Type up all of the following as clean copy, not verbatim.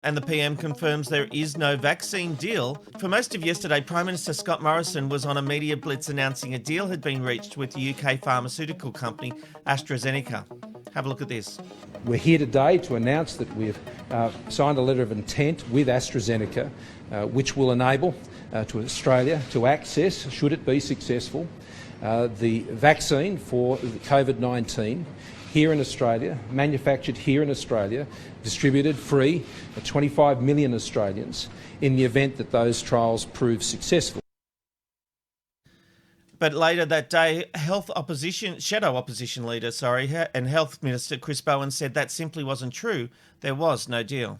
And the PM confirms there is no vaccine deal. For most of yesterday, Prime Minister Scott Morrison was on a media blitz announcing a deal had been reached with the UK pharmaceutical company AstraZeneca. Have a look at this. We're here today to announce that we've signed a letter of intent with AstraZeneca, which will enable to Australia to access, should it be successful, the vaccine for COVID-19 here in Australia, manufactured here in Australia, distributed free to 25 million Australians in the event that those trials prove successful. But later that day, shadow opposition leader, and Health Minister Chris Bowen said that simply wasn't true. There was no deal.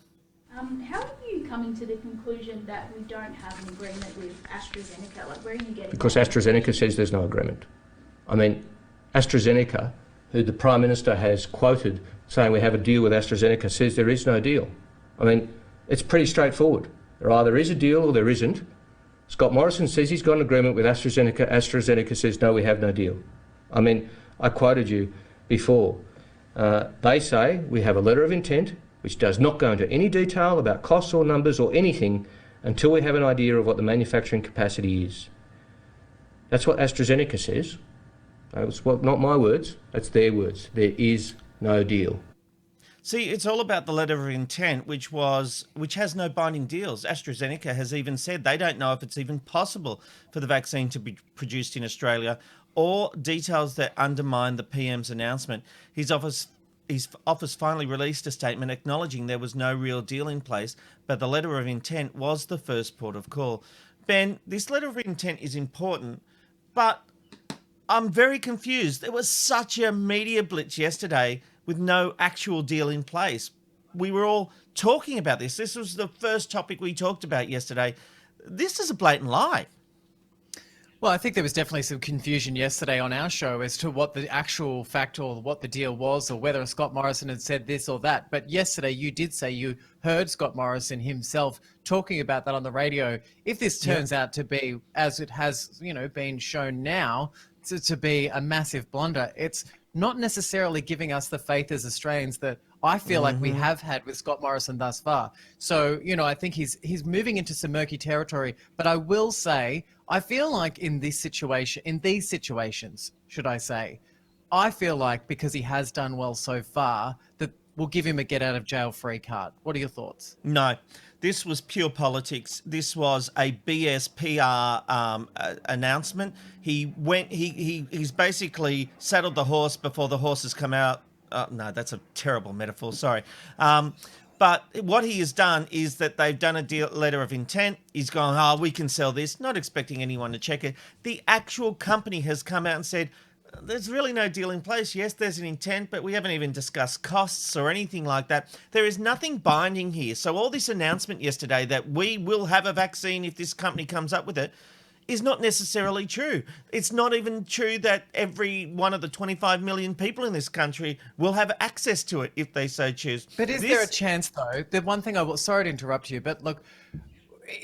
How are you coming to the conclusion that we don't have an agreement with AstraZeneca? Like, where are you getting? Because AstraZeneca says there's no agreement. I mean, AstraZeneca, who the Prime Minister has quoted saying we have a deal with AstraZeneca, says there is no deal. I mean, it's pretty straightforward. There either is a deal or there isn't. Scott Morrison says he's got an agreement with AstraZeneca. AstraZeneca says, no, we have no deal. I mean, I quoted you before. They say we have a letter of intent which does not go into any detail about costs or numbers or anything until we have an idea of what the manufacturing capacity is. That's what AstraZeneca says. That's not my words, that's their words. There is no deal. See, it's all about the letter of intent, which has no binding deals. AstraZeneca has even said they don't know if it's even possible for the vaccine to be produced in Australia, or details that undermine the PM's announcement. His office finally released a statement acknowledging there was no real deal in place, but the letter of intent was the first port of call. Ben, this letter of intent is important, but I'm very confused. There was such a media blitz yesterday with no actual deal in place. We were all talking about this. This was the first topic we talked about yesterday. This is a blatant lie. Well, I think there was definitely some confusion yesterday on our show as to what the actual fact or what the deal was, or whether Scott Morrison had said this or that. But yesterday you did say you heard Scott Morrison himself talking about that on the radio. If this turns out to be, as it has, been shown now, to be a massive blunder, it's not necessarily giving us the faith as Australians that I feel like we have had with Scott Morrison thus far. So, I think he's moving into some murky territory. But I will say, I feel like in these situations, should I say, I feel like because he has done well so far, that we'll give him a get out of jail free card. What are your thoughts? No, this was pure politics. This was a BS PR announcement. He's basically saddled the horse before the horses come out. No, that's a terrible metaphor. Sorry. But what he has done is that they've done a letter of intent. He's gone, we can sell this, not expecting anyone to check it. The actual company has come out and said, there's really no deal in place. Yes, there's an intent, but we haven't even discussed costs or anything like that. There is nothing binding here. So all this announcement yesterday that we will have a vaccine if this company comes up with it is not necessarily true. It's not even true that every one of the 25 million people in this country will have access to it if they so choose. But is there a chance, though, the one thing sorry to interrupt you, but look,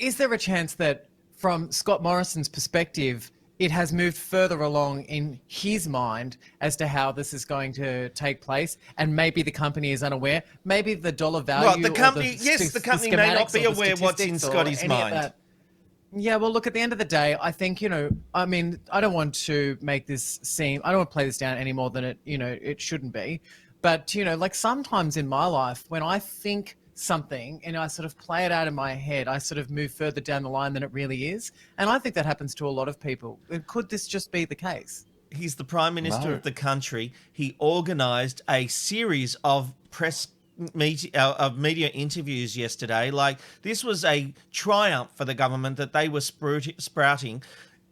is there a chance that from Scott Morrison's perspective, it has moved further along in his mind as to how this is going to take place, and maybe the company is unaware? Maybe the dollar value. Well, the company may not be aware what's in Scotty's mind. Yeah, well, look, at the end of the day, I think, I don't want to make this seem, I don't want to play this down any more than it shouldn't be. But, like sometimes in my life, when I think something and I sort of play it out in my head, I sort of move further down the line than it really is. And I think that happens to a lot of people. Could this just be the case? He's the Prime Minister of the country. He organised a series of media interviews yesterday. Like, this was a triumph for the government that they were sprouting.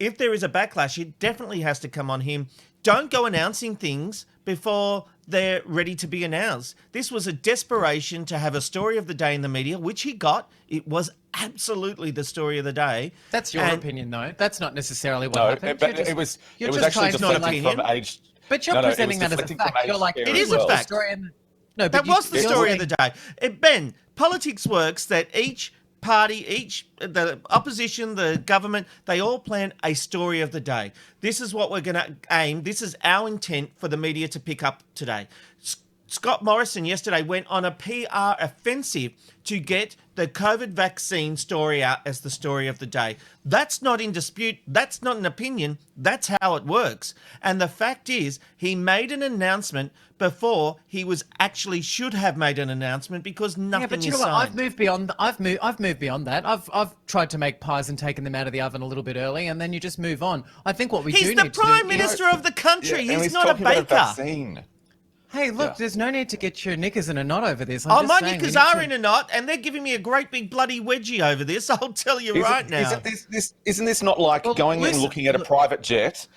If there is a backlash, it definitely has to come on him. Don't go announcing things before they're ready to be announced. This was a desperation to have a story of the day in the media, which he got. It was absolutely the story of the day. That's your opinion, though. That's not necessarily what happened. But it was actually deflecting from age. But you're presenting that as a fact. You're like, it is a fact. No, that was the story of the day. Ben, politics works that each party, the opposition, the government, they all plan a story of the day. This is what we're going to aim. This is our intent for the media to pick up today. Scott Morrison yesterday went on a PR offensive to get the COVID vaccine story out as the story of the day. That's not in dispute. That's not an opinion. That's how it works. And the fact is, he made an announcement before he was actually should have made an announcement because nothing Yeah, but you is know what? signed. I've moved beyond. I've moved beyond that. I've tried to make pies and taken them out of the oven a little bit early, and then you just move on. I think what we do He's need the to do. Prime Minister of the country. Yeah, and He's not a talking about baker. vaccine. Hey, look, there's no need to get your knickers in a knot over this. I'm Oh, just my saying, knickers we need are to- in a knot, and they're giving me a great big bloody wedgie over this. I'll tell you right now. Isn't this not like going and listen, looking at a private jet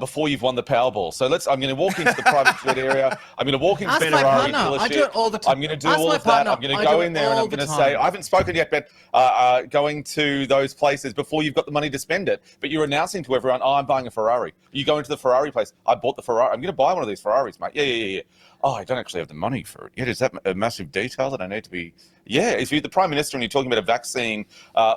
before you've won the Powerball? So I'm going to walk into the private jet area. I'm going to walk into Ask the my Ferrari partner. dealership. I do it all the time. I'm going to do Ask all my of that. partner. I'm going to I go do in it there and all I'm the going to say, time. I haven't spoken yet, but going to those places before you've got the money to spend it. But you're announcing to everyone, oh, I'm buying a Ferrari. You go into the Ferrari place. I bought the Ferrari. I'm going to buy one of these Ferraris, mate. Yeah. Oh, I don't actually have the money for it yet. Is that a massive detail that I need to be... Yeah, if you're the Prime Minister and you're talking about a vaccine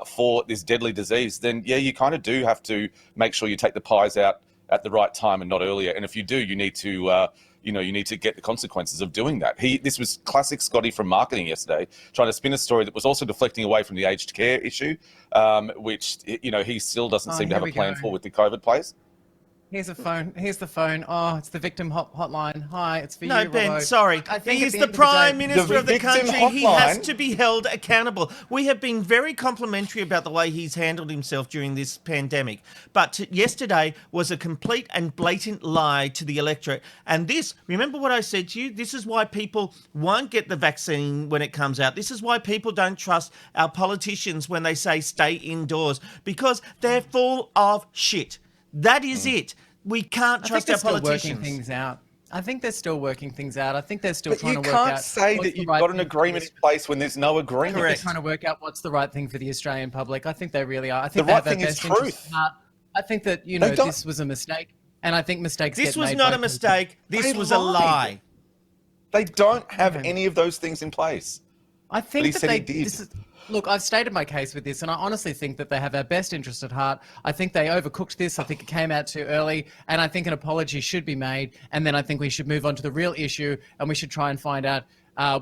for this deadly disease, then, yeah, you kind of do have to make sure you take the pies out at the right time and not earlier. And if you do, you need to... you need to get the consequences of doing that. This was classic Scotty from marketing yesterday, trying to spin a story that was also deflecting away from the aged care issue, which, he still doesn't seem to have a plan for with the COVID place. Here's a phone. Here's the phone. Oh, it's the victim hotline. Hi, it's for No, you, Ben, Robbo. sorry. I think He's at the end of Prime day- Minister of the victim country. He has hotline- to be held accountable. We have been very complimentary about the way he's handled himself during this pandemic. But yesterday was a complete and blatant lie to the electorate. And remember what I said to you? This is why people won't get the vaccine when it comes out. This is why people don't trust our politicians when they say stay indoors, because they're full of shit. That is it. We can't trust our politicians. Working things out. I think they're still working things out. I think they're still But trying you to work out. can't say that you've got an agreement in place when there's no agreement. They're trying to work out what's the right thing for the Australian public. I think they really are. I think The right they have thing our is best interests truth. at heart. I think that this was a mistake, and I think mistakes. This get was made not by a mistake. This They was a lied. lie. They don't have any of those things in place. I But he think that said they he did. look. I've stated my case with this, and I honestly think that they have our best interest at heart. I think they overcooked this. I think it came out too early, and I think an apology should be made. And then I think we should move on to the real issue, and we should try and find out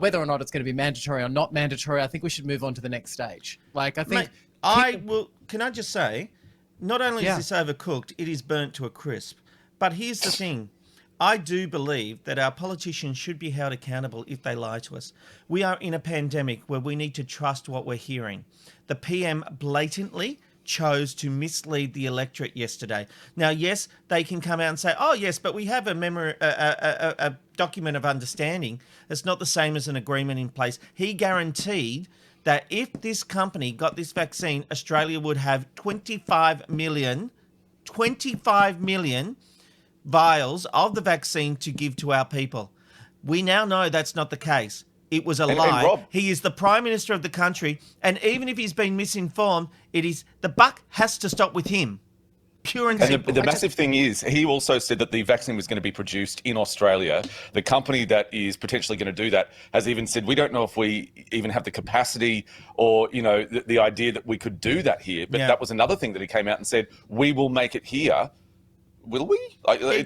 whether or not it's going to be mandatory or not mandatory. I think we should move on to the next stage. Like I think Mate, Can I just say, not only is this overcooked, it is burnt to a crisp. But here's the thing. I do believe that our politicians should be held accountable if they lie to us. We are in a pandemic where we need to trust what we're hearing. The PM blatantly chose to mislead the electorate yesterday. Now, yes, they can come out and say, oh, yes, but we have a document of understanding. It's not the same as an agreement in place. He guaranteed that if this company got this vaccine, Australia would have 25 million vials of the vaccine to give to our people. We now know that's not the case. It was a lie. Rob, he is the Prime Minister of the country, and even if he's been misinformed, the buck has to stop with him. Pure and simple. The massive thing is, he also said that the vaccine was going to be produced in Australia. The company that is potentially going to do that has even said, we don't know if we even have the capacity or, the idea that we could do that here. But that was another thing that he came out and said, we will make it here. Will we?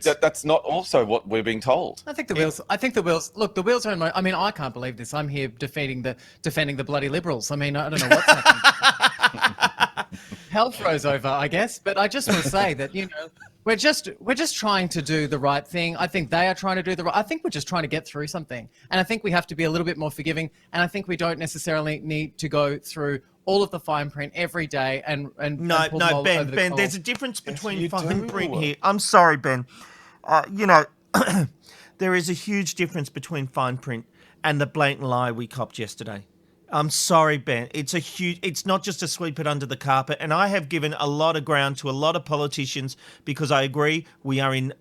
That's not also what we're being told. I think the wheels. Look, the wheels are in my. I mean, I can't believe this. I'm here defending the bloody Liberals. I mean, I don't know what's happening. Hell froze over, I guess. But I just want to say that we're just trying to do the right thing. I think they are trying to do the right. I think we're just trying to get through something, and I think we have to be a little bit more forgiving. And I think we don't necessarily need to go through all of the fine print every day and No, pull the wool over Ben, the Ben, coals. there's a difference between you fine do. print here. I'm sorry, Ben. There is a huge difference between fine print and the blatant lie we copped yesterday. I'm sorry, Ben. It's not just to sweep it under the carpet. And I have given a lot of ground to a lot of politicians because I agree we are in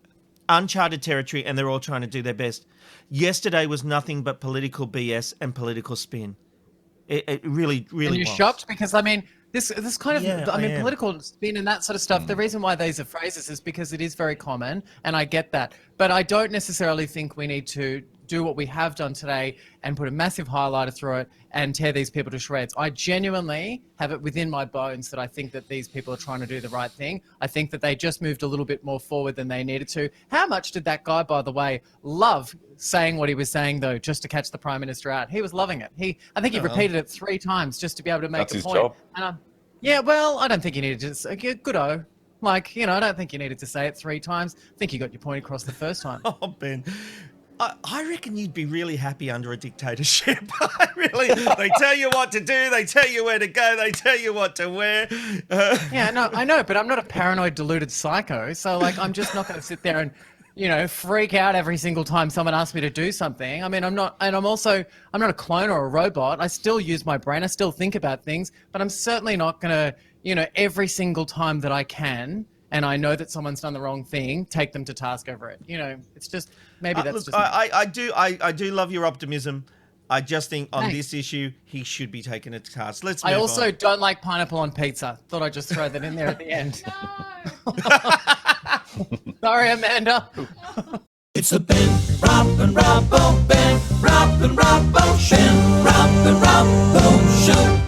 uncharted territory and they're all trying to do their best. Yesterday was nothing but political BS and political spin. It really, really And you're was. shocked because this kind of am. political spin and that sort of stuff. The reason why these are phrases is because it is very common, and I get that. But I don't necessarily think we need to do what we have done today and put a massive highlighter through it and tear these people to shreds. I genuinely have it within my bones that I think that these people are trying to do the right thing. I think that they just moved a little bit more forward than they needed to. How much did that guy, by the way, love saying what he was saying, though, just to catch the Prime Minister out? He was loving it. I think he repeated it 3 times just to be able to make That's a his point. job. And yeah, well, I don't think you needed to say, good-o. Like, I don't think you needed to say it 3 times. I think you got your point across the first time. Oh, Ben. I reckon you'd be really happy under a dictatorship. Really, they tell you what to do, they tell you where to go, they tell you what to wear. Yeah, no, I know, but I'm not a paranoid, deluded psycho. So, like, I'm just not going to sit there and, freak out every single time someone asks me to do something. I mean, I'm not a clone or a robot. I still use my brain. I still think about things, but I'm certainly not going to, every single time that I can, and I know that someone's done the wrong thing, take them to task over it. It's just, maybe that's Look, just... I do love your optimism. I just think on Thanks. this issue, he should be taken to task. Let's I move also on. don't like pineapple on pizza. Thought I'd just throw that in there at the end. No. Sorry, Amanda. It's the Ben, Rob and Robbo, Ben, Rob and Robbo Show. Ben, Rob and Robbo Show.